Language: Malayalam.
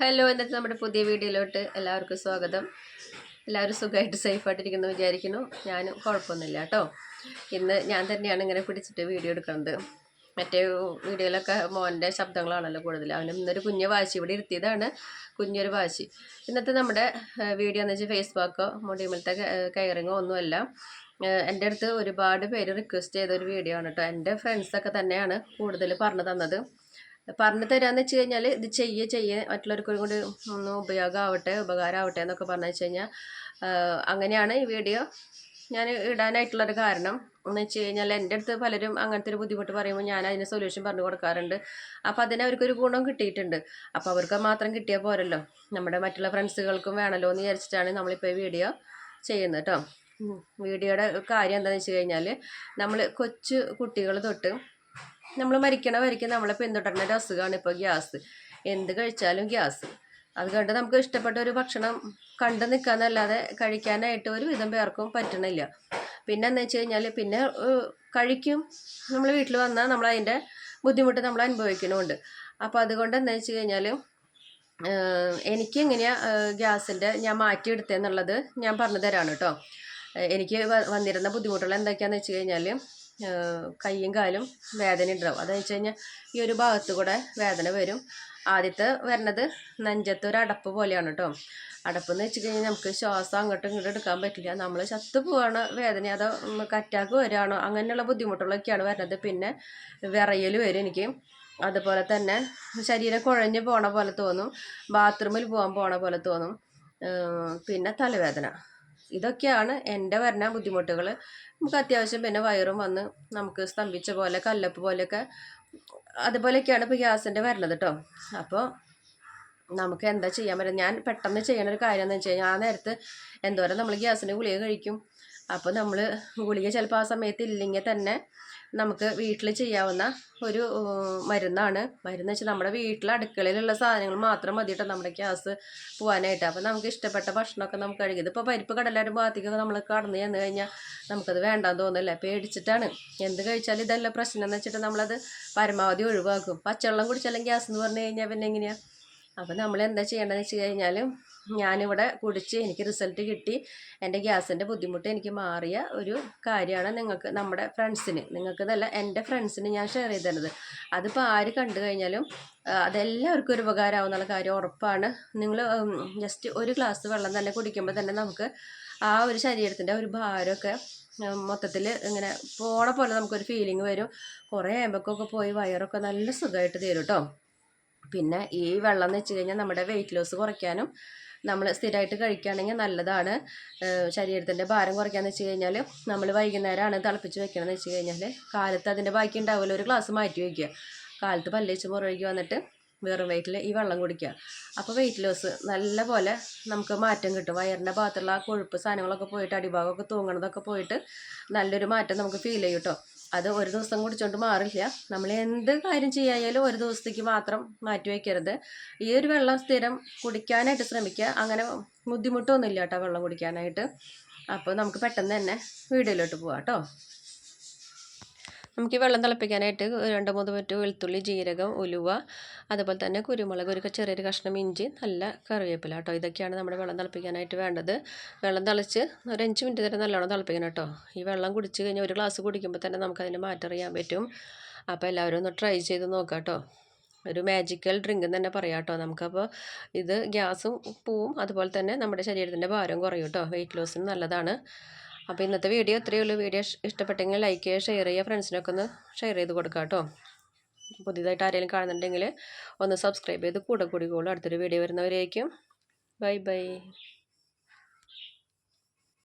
ഹലോ, ഇന്നത്തെ നമ്മുടെ പുതിയ വീഡിയോയിലോട്ട് എല്ലാവർക്കും സ്വാഗതം. എല്ലാവരും സുഖമായിട്ട് സേഫായിട്ടിരിക്കുന്നു വിചാരിക്കുന്നു. ഞാനും കുഴപ്പമൊന്നുമില്ല കേട്ടോ. ഇന്ന് ഞാൻ തന്നെയാണ് ഇങ്ങനെ പിടിച്ചിട്ട് വീഡിയോ എടുക്കുന്നത്. മറ്റേ വീഡിയോയിലൊക്കെ മോൻ്റെ ശബ്ദങ്ങളാണല്ലോ കൂടുതൽ. അവനും ഇന്നൊരു കുഞ്ഞ് വാശി ഇവിടെ ഇരുത്തിയതാണ്, കുഞ്ഞൊരു വാശി. ഇന്നത്തെ നമ്മുടെ വീഡിയോ എന്ന് വെച്ചാൽ ഫേസ് പാക്കോ മുടിമലത്തെ കെയറിങ്ങോ ഒന്നുമല്ല. എൻ്റെ അടുത്ത് ഒരുപാട് പേര് റിക്വസ്റ്റ് ചെയ്തൊരു വീഡിയോ ആണ് കേട്ടോ. എൻ്റെ ഫ്രണ്ട്സൊക്കെ തന്നെയാണ് കൂടുതൽ പറഞ്ഞു തന്നത്. പറഞ്ഞു തരാമെന്ന് വെച്ച് കഴിഞ്ഞാൽ ഇത് ചെയ്യേ മറ്റുള്ളവർക്കും കൂടി ഒന്ന് ഉപകാരമാവട്ടെ എന്നൊക്കെ പറഞ്ഞു വെച്ച് കഴിഞ്ഞാൽ അങ്ങനെയാണ് ഈ വീഡിയോ ഞാൻ ഇടാനായിട്ടുള്ളൊരു കാരണം എന്ന് വെച്ച് കഴിഞ്ഞാൽ എൻ്റെ അടുത്ത് പലരും അങ്ങനത്തെ ഒരു ബുദ്ധിമുട്ട് പറയുമ്പോൾ ഞാൻ അതിന് സൊല്യൂഷൻ പറഞ്ഞു കൊടുക്കാറുണ്ട്. അപ്പോൾ അതിന് അവർക്കൊരു ഗുണം കിട്ടിയിട്ടുണ്ട്. അപ്പോൾ അവർക്ക് മാത്രം കിട്ടിയാൽ പോരല്ലോ, നമ്മുടെ മറ്റുള്ള ഫ്രണ്ട്സുകൾക്കും വേണമല്ലോ എന്ന് വിചാരിച്ചിട്ടാണ് നമ്മളിപ്പോൾ ഈ വീഡിയോ ചെയ്യുന്നത് കേട്ടോ. വീഡിയോയുടെ കാര്യം എന്താണെന്ന് വെച്ച് കഴിഞ്ഞാൽ നമ്മൾ കൊച്ചു കുട്ടികൾ തൊട്ട് നമ്മൾ മരിക്കും നമ്മളെ പിന്തുടരുന്ന ഒരു അസുഖമാണ് ഇപ്പോൾ ഗ്യാസ്. എന്ത് കഴിച്ചാലും ഗ്യാസ്. അതുകൊണ്ട് നമുക്ക് ഇഷ്ടപ്പെട്ട ഒരു ഭക്ഷണം കണ്ടു നിൽക്കാന്നല്ലാതെ കഴിക്കാനായിട്ട് ഒരു വിധം പേർക്കും പറ്റണില്ല. പിന്നെ എന്ന് വെച്ച് കഴിഞ്ഞാൽ പിന്നെ കഴിക്കും, നമ്മൾ വീട്ടിൽ വന്നാൽ നമ്മൾ അതിൻ്റെ ബുദ്ധിമുട്ട് നമ്മൾ അനുഭവിക്കണമുണ്ട്. അപ്പോൾ അതുകൊണ്ട് എന്താ വെച്ച് കഴിഞ്ഞാൽ എനിക്ക് എങ്ങനെയാണ് ഗ്യാസിൻ്റെ ഞാൻ മാറ്റിയെടുത്തതെന്നുള്ളത് ഞാൻ പറഞ്ഞു തരാണ് കേട്ടോ. എനിക്ക് വന്നിരുന്ന ബുദ്ധിമുട്ടുകൾ എന്തൊക്കെയാണെന്ന് വെച്ച് കഴിഞ്ഞാൽ കയ്യും കാലും വേദന ഉണ്ടാവും. അതെന്ന് വെച്ച് കഴിഞ്ഞാൽ ഈ ഒരു ഭാഗത്ത് കൂടെ വേദന വരും. ആദ്യത്തെ വരുന്നത് നെഞ്ചത്തൊരു അടപ്പ് പോലെയാണ് കേട്ടോ. അടപ്പെന്ന് വെച്ച് കഴിഞ്ഞാൽ നമുക്ക് ശ്വാസം അങ്ങോട്ടും ഇങ്ങോട്ടും എടുക്കാൻ പറ്റില്ല. നമ്മൾ ചത്തു പോവാണ് വേദന, അതോ അറ്റാക്ക് വരികയാണോ അങ്ങനെയുള്ള ബുദ്ധിമുട്ടുകളൊക്കെയാണ് വരുന്നത്. പിന്നെ വിറയൽ വരും എനിക്ക്. അതുപോലെ തന്നെ ശരീരം കുഴഞ്ഞ് പോണ പോലെ തോന്നും, ബാത്റൂമിൽ പോണ പോലെ തോന്നും. പിന്നെ തലവേദന. ഇതൊക്കെയാണ് എൻ്റെ വരുന്ന ബുദ്ധിമുട്ടുകൾ. നമുക്ക് അത്യാവശ്യം പിന്നെ വയറും വന്ന് നമുക്ക് സ്തംഭിച്ച പോലെ കല്ലപ്പ് പോലെയൊക്കെ അതുപോലെയൊക്കെയാണ് ഇപ്പോൾ ഗ്യാസിൻ്റെ വരുന്നത് കേട്ടോ. അപ്പോൾ നമുക്ക് എന്താ ചെയ്യാൻ പറ്റും? ഞാൻ പെട്ടെന്ന് ചെയ്യണ ഒരു കാര്യം എന്ന് വെച്ച് കഴിഞ്ഞാൽ ആ നേരത്ത് എന്തോരം നമ്മൾ ഗ്യാസിൻ്റെ ഗുളിക കഴിക്കും. അപ്പോൾ നമ്മൾ ഗുളിക ചിലപ്പോൾ ആ സമയത്ത് ഇല്ലെങ്കിൽ തന്നെ നമുക്ക് വീട്ടിൽ ചെയ്യാവുന്ന ഒരു മരുന്ന് വെച്ചാൽ നമ്മുടെ വീട്ടിൽ അടുക്കളയിലുള്ള സാധനങ്ങൾ മാത്രം മതി കേട്ടോ നമ്മുടെ ഗ്യാസ് പോകാനായിട്ട്. അപ്പോൾ നമുക്ക് ഇഷ്ടപ്പെട്ട ഭക്ഷണമൊക്കെ നമുക്ക് കഴിക്കും. ഇപ്പോൾ പരിപ്പ് കടലാരും ഭാഗത്തേക്കൊക്കെ നമ്മൾ കടന്നു ചെന്ന് കഴിഞ്ഞാൽ നമുക്കത് വേണ്ടാന്ന് തോന്നില്ല, പേടിച്ചിട്ടാണ്. എന്ത് കഴിച്ചാലും ഇതല്ല പ്രശ്നം എന്ന് വെച്ചിട്ട് നമ്മളത് പരമാവധി ഒഴിവാക്കും. പച്ചവെള്ളം കുടിച്ചാലും ഗ്യാസ് എന്ന് പറഞ്ഞു കഴിഞ്ഞാൽ പിന്നെ എങ്ങനെയാണ്? അപ്പോൾ നമ്മൾ എന്താ ചെയ്യേണ്ടതെന്ന് വെച്ച് കഴിഞ്ഞാൽ ഞാനിവിടെ കുടിച്ച് എനിക്ക് റിസൾട്ട് കിട്ടി, എൻ്റെ ഗ്യാസിൻ്റെ ബുദ്ധിമുട്ട് എനിക്ക് മാറിയ ഒരു കാര്യമാണ് നിങ്ങൾക്ക് നമ്മുടെ ഫ്രണ്ട്സിന്, നിങ്ങൾക്കതല്ല എൻ്റെ ഫ്രണ്ട്സിന് ഞാൻ ഷെയർ ചെയ്ത് തരുന്നത്. അതിപ്പോൾ ആര് കണ്ടു കഴിഞ്ഞാലും അതെല്ലാവർക്കും ഒരു ഉപകാരമാവുന്നുള്ള കാര്യം ഉറപ്പാണ്. നിങ്ങൾ ജസ്റ്റ് ഒരു ഗ്ലാസ് വെള്ളം തന്നെ കുടിക്കുമ്പോൾ തന്നെ നമുക്ക് ആ ഒരു ശരീരത്തിൻ്റെ ഒരു ഭാരമൊക്കെ മൊത്തത്തിൽ ഇങ്ങനെ പോണ പോലെ നമുക്കൊരു ഫീലിംഗ് വരും. കുറേ ആകുമ്പോഴൊക്കെ പോയി വയറൊക്കെ നല്ല സുഖമായിട്ട് തരും കേട്ടോ. പിന്നെ ഈ വെള്ളം എന്ന് വെച്ച് കഴിഞ്ഞാൽ നമ്മുടെ വെയിറ്റ് ലോസ് കുറയ്ക്കാനും നമ്മൾ സ്ഥിരമായിട്ട് കഴിക്കുകയാണെങ്കിൽ നല്ലതാണ്. ശരീരത്തിൻ്റെ ഭാരം കുറയ്ക്കാമെന്ന് വെച്ച് കഴിഞ്ഞാൽ നമ്മൾ വൈകുന്നേരമാണ് തിളപ്പിച്ച് വെക്കണമെന്ന് വെച്ച് കഴിഞ്ഞാൽ കാലത്ത് അതിൻ്റെ ബാക്കി ഉണ്ടാവില്ല, ഒരു ഗ്ലാസ് മാറ്റി വയ്ക്കുക. കാലത്ത് പല്ലേച്ച് മുറുകി വന്നിട്ട് വെറും വെയിറ്റിൽ ഈ വെള്ളം കുടിക്കുക. അപ്പോൾ വെയിറ്റ് ലോസ് നല്ല പോലെ നമുക്ക് മാറ്റം കിട്ടും. വയറിൻ്റെ ഭാഗത്തുള്ള ആ കൊഴുപ്പ് സാധനങ്ങളൊക്കെ പോയിട്ട് അടിഭാഗമൊക്കെ തൂങ്ങണതൊക്കെ പോയിട്ട് നല്ലൊരു മാറ്റം നമുക്ക് ഫീൽ ചെയ്യും കേട്ടോ. അത് ഒരു ദിവസം കുടിച്ചുകൊണ്ട് മാറില്ല. നമ്മൾ എന്ത് കാര്യം ചെയ്യായാലും ഒരു ദിവസത്തേക്ക് മാത്രം മാറ്റി വയ്ക്കരുത്. ഈ ഒരു വെള്ളം സ്ഥിരം കുടിക്കാനായിട്ട് ശ്രമിക്കുക. അങ്ങനെ ബുദ്ധിമുട്ടൊന്നുമില്ല കേട്ടോ വെള്ളം കുടിക്കാനായിട്ട്. അപ്പോൾ നമുക്ക് പെട്ടെന്ന് തന്നെ വീഡിയോയിലോട്ട് പോവാം കേട്ടോ. നമുക്ക് ഈ വെള്ളം തിളപ്പിക്കാനായിട്ട് 2-3 മിനിറ്റ് വെളുത്തുള്ളി, ജീരകം, ഉലുവ, അതുപോലെ തന്നെ കുരുമുളക്, ഒരു ചെറിയൊരു കഷ്ണം ഇഞ്ചി, നല്ല കറിവേപ്പില കേട്ടോ. ഇതൊക്കെയാണ് നമ്മുടെ വെള്ളം തിളപ്പിക്കാനായിട്ട് വേണ്ടത്. വെള്ളം തിളച്ച് ഒരു 5 മിനിറ്റ് വരെ നല്ലോണം തിളപ്പിക്കണം കേട്ടോ. ഈ വെള്ളം കുടിച്ച് കഴിഞ്ഞാൽ ഒരു ഗ്ലാസ് കുടിക്കുമ്പോൾ തന്നെ നമുക്കതിൻ്റെ മാറ്റം അറിയാൻ പറ്റും. അപ്പോൾ എല്ലാവരും ഒന്ന് ട്രൈ ചെയ്ത് നോക്കാം കേട്ടോ. ഒരു മാജിക്കൽ ഡ്രിങ്ക് എന്ന് തന്നെ പറയാം കേട്ടോ. നമുക്കപ്പോൾ ഇത് ഗ്യാസും പോവും, അതുപോലെ തന്നെ നമ്മുടെ ശരീരത്തിൻ്റെ ഭാരം കുറയും കേട്ടോ. വെയിറ്റ് ലോസിന് നല്ലതാണ്. അപ്പോൾ ഇന്നത്തെ വീഡിയോ ഇത്രയേ ഉള്ളൂ. വീഡിയോ ഇഷ്ടപ്പെട്ടെങ്കിൽ ലൈക്ക് ചെയ്യുക, ഷെയർ ചെയ്യുക, ഫ്രണ്ട്സിനൊക്കെ ഒന്ന് ഷെയർ ചെയ്ത് കൊടുക്കുക കേട്ടോ. പുതിയതായിട്ട് ആരെങ്കിലും കാണുന്നുണ്ടെങ്കിൽ ഒന്ന് സബ്സ്ക്രൈബ് ചെയ്ത് കൂടെ കൂടിക്കോളൂ. അടുത്തൊരു വീഡിയോ വരുന്നവരേക്കും ബൈ ബൈ.